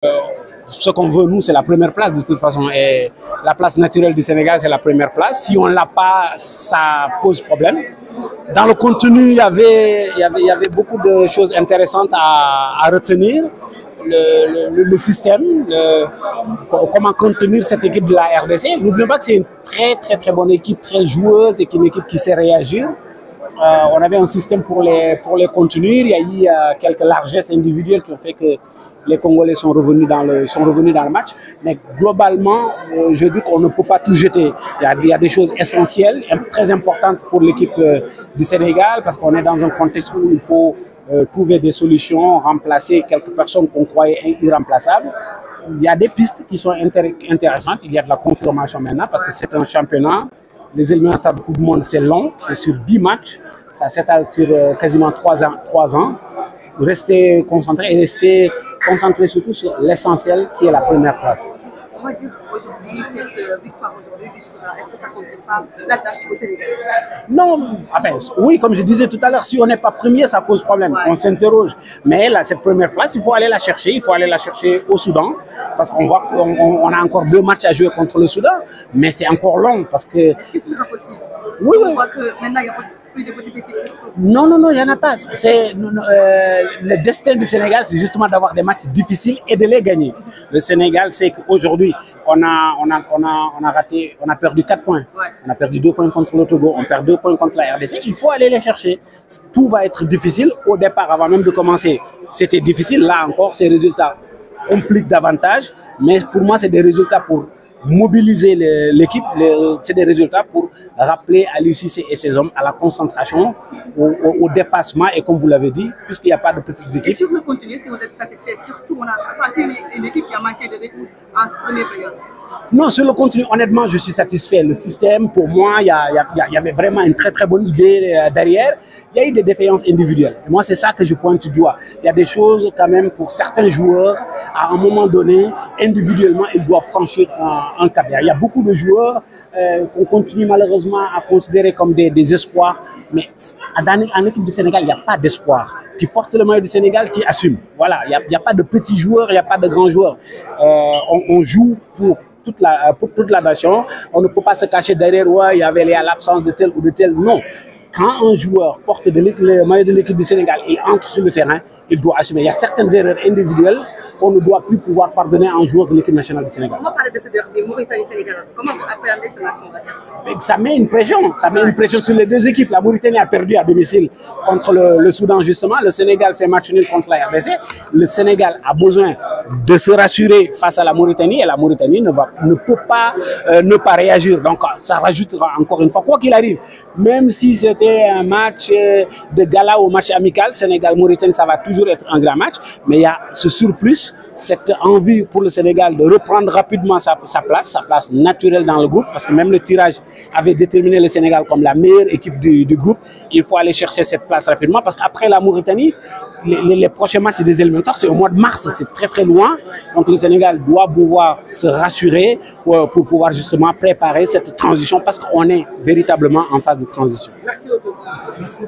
Ce qu'on veut, nous, c'est la première place de toute façon. Et la place naturelle du Sénégal, c'est la première place. Si on ne l'a pas, ça pose problème. Dans le contenu, il y avait beaucoup de choses intéressantes à retenir. Le système, comment contenir cette équipe de la RDC. N'oublions pas que c'est une très bonne équipe, très joueuse et une équipe qui sait réagir. On avait un système pour les contenir. Il y a eu quelques largesses individuelles qui ont fait que les Congolais sont revenus dans le match. Mais globalement, je dis qu'on ne peut pas tout jeter. Il y a des choses essentielles, très importantes pour l'équipe du Sénégal, parce qu'on est dans un contexte où il faut trouver des solutions, remplacer quelques personnes qu'on croyait irremplaçables. Il y a des pistes qui sont intéressantes. Il y a de la confirmation maintenant, parce que c'est un championnat. Les éliminatoires de Coupe du Monde, c'est long, c'est sur 10 matchs. Ça s'étale sur quasiment 3 ans. Rester concentré et rester concentré surtout sur l'essentiel qui est la première place. On va dire aujourd'hui, cette victoire aujourd'hui du Soudan, est-ce que ça ne complique pas la tâche au Sénégal? Non, enfin, oui, comme je disais tout à l'heure, si on n'est pas premier, ça pose problème. Ouais. On s'interroge. Mais là, cette première place, il faut aller la chercher. Il faut aller la chercher au Soudan. Parce qu'on voit qu'on a encore 2 matchs à jouer contre le Soudan. Mais c'est encore long parce que... Est-ce que ce sera possible? Oui. On voit que maintenant, il n'y a pas plus de petites équipes. Non, il n'y en a pas. Le destin du Sénégal, c'est justement d'avoir des matchs difficiles et de les gagner. Le Sénégal, c'est qu'aujourd'hui, on a perdu 4 points. Ouais. On a perdu 2 points contre le Togo, on perd 2 points contre la RDC. Il faut aller les chercher. Tout va être difficile. Au départ, avant même de commencer, c'était difficile. Là encore, ces résultats compliquent davantage. Mais pour moi, c'est des résultats pour mobiliser l'équipe, c'est des résultats pour rappeler à l'UCC et ses hommes à la concentration, au dépassement et comme vous l'avez dit, puisqu'il n'y a pas de petites équipes. Et sur le contenu, est-ce que vous êtes satisfait? Surtout, on a senti une équipe qui a manqué de rythme en première période. Non, sur le contenu, honnêtement, je suis satisfait. Le système, pour moi, il y avait vraiment une très bonne idée derrière. Il y a eu des défaillances individuelles. Et moi, c'est ça que je pointe du doigt. Il y a des choses quand même pour certains joueurs, à un moment donné, individuellement, ils doivent franchir un cap. Il y a beaucoup de joueurs qu'on continue malheureusement à considérer comme des espoirs. Mais en équipe du Sénégal, il n'y a pas d'espoir. Qui porte le maillot du Sénégal, qui assume. Voilà, il n'y a pas de petits joueurs, il n'y a pas de grands joueurs. On joue pour toute la nation. On ne peut pas se cacher derrière, il y avait l'absence de tel ou de tel. Non. Quand un joueur porte le maillot de l'équipe du Sénégal, il entre sur le terrain, il doit assumer. Il y a certaines erreurs individuelles qu'on ne doit plus pouvoir pardonner à un joueur de l'équipe nationale du Sénégal. On va parler de ce derby Mauritanie-Sénégal. Comment vous appréhendez ce match? Ça met une pression. Ça met une pression sur les 2 équipes. La Mauritanie a perdu à domicile contre le Soudan, justement. Le Sénégal fait match nul contre la RDC. Le Sénégal a besoin de se rassurer face à la Mauritanie et la Mauritanie ne peut pas ne pas réagir. Donc, ça rajoutera encore une fois, quoi qu'il arrive, même si c'était un match de gala ou match amical, Sénégal-Mauritanie, ça va toujours être un grand match. Mais il y a ce surplus, cette envie pour le Sénégal de reprendre rapidement sa place naturelle dans le groupe, parce que même le tirage avait déterminé le Sénégal comme la meilleure équipe du groupe. Il faut aller chercher cette place rapidement, parce qu'après la Mauritanie, les prochains matchs des éliminatoires, c'est au mois de mars, c'est très loin. Donc le Sénégal doit pouvoir se rassurer pour pouvoir justement préparer cette transition, parce qu'on est véritablement en phase de transition. Merci beaucoup. Merci.